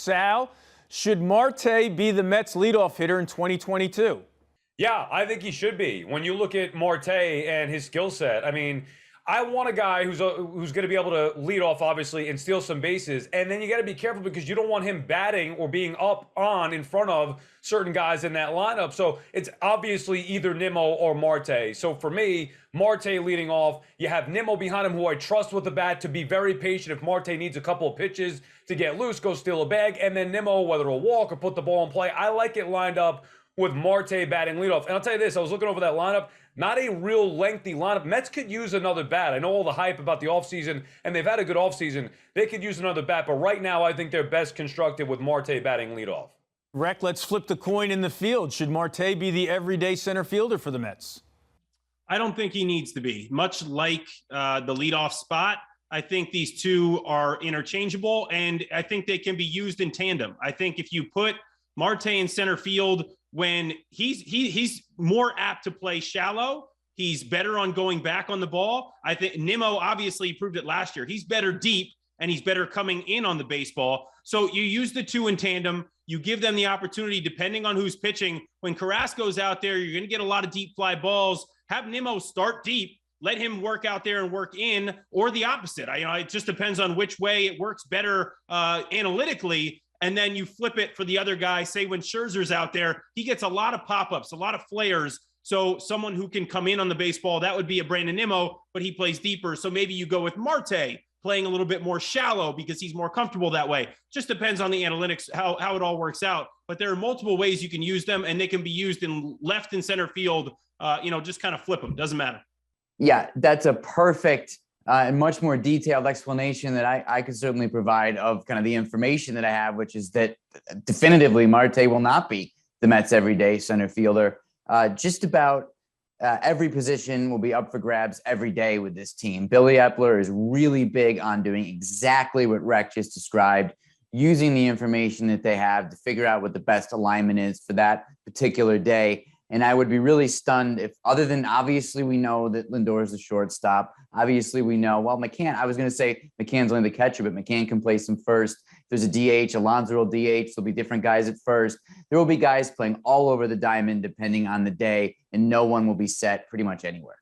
Sal, should Marte be the Mets leadoff hitter in 2022? Yeah, I think he should be. When you look at Marte and his skill set, I mean, I want a guy who's going to be able to lead off, obviously, and steal some bases. And then you got to be careful because you don't want him batting or being up on in front of certain guys in that lineup. So it's obviously either Nimmo or Marte. So for me, Marte leading off. You have Nimmo behind him, who I trust with the bat to be very patient. If Marte needs a couple of pitches to get loose, go steal a bag. And then Nimmo, whether it'll walk or put the ball in play, I like it lined up with Marte batting leadoff. And I'll tell you this, I was looking over that lineup, not a real lengthy lineup. Mets could use another bat. I know all the hype about the offseason, and they've had a good offseason. They could use another bat, but right now I think they're best constructed with Marte batting leadoff. Rec, let's flip the coin in the field. Should Marte be the everyday center fielder for the Mets? I don't think he needs to be. Much like the leadoff spot, I think these two are interchangeable, and I think they can be used in tandem. I think if you put Marte in center field, when he's more apt to play shallow, he's better on going back on the ball. I think Nimmo obviously proved it last year. He's better deep and he's better coming in on the baseball. So you use the two in tandem. You give them the opportunity depending on who's pitching. When Carrasco's out there, you're going to get a lot of deep fly balls. Have Nimmo start deep. Let him work out there and work in, or the opposite. It just depends on which way it works better analytically. And then you flip it for the other guy. Say when Scherzer's out there, he gets a lot of pop-ups, a lot of flares. So someone who can come in on the baseball, that would be a Brandon Nimmo, but he plays deeper. So maybe you go with Marte playing a little bit more shallow because he's more comfortable that way. Just depends on the analytics, how it all works out. But there are multiple ways you can use them, and they can be used in left and center field. Just kind of flip them. Doesn't matter. Yeah, that's a perfect and much more detailed explanation that I could certainly provide of kind of the information that I have, which is that definitively Marte will not be the Mets' everyday center fielder. Just about every position will be up for grabs every day with this team. Billy Epler is really big on doing exactly what Rec just described, using the information that they have to figure out what the best alignment is for that particular day. And I would be really stunned if, other than obviously we know that Lindor is the shortstop. Obviously we know, well, McCann, I was going to say McCann's only the catcher, but McCann can play some first. There's a DH, Alonso will DH. There'll be different guys at first. There will be guys playing all over the diamond depending on the day, and no one will be set pretty much anywhere.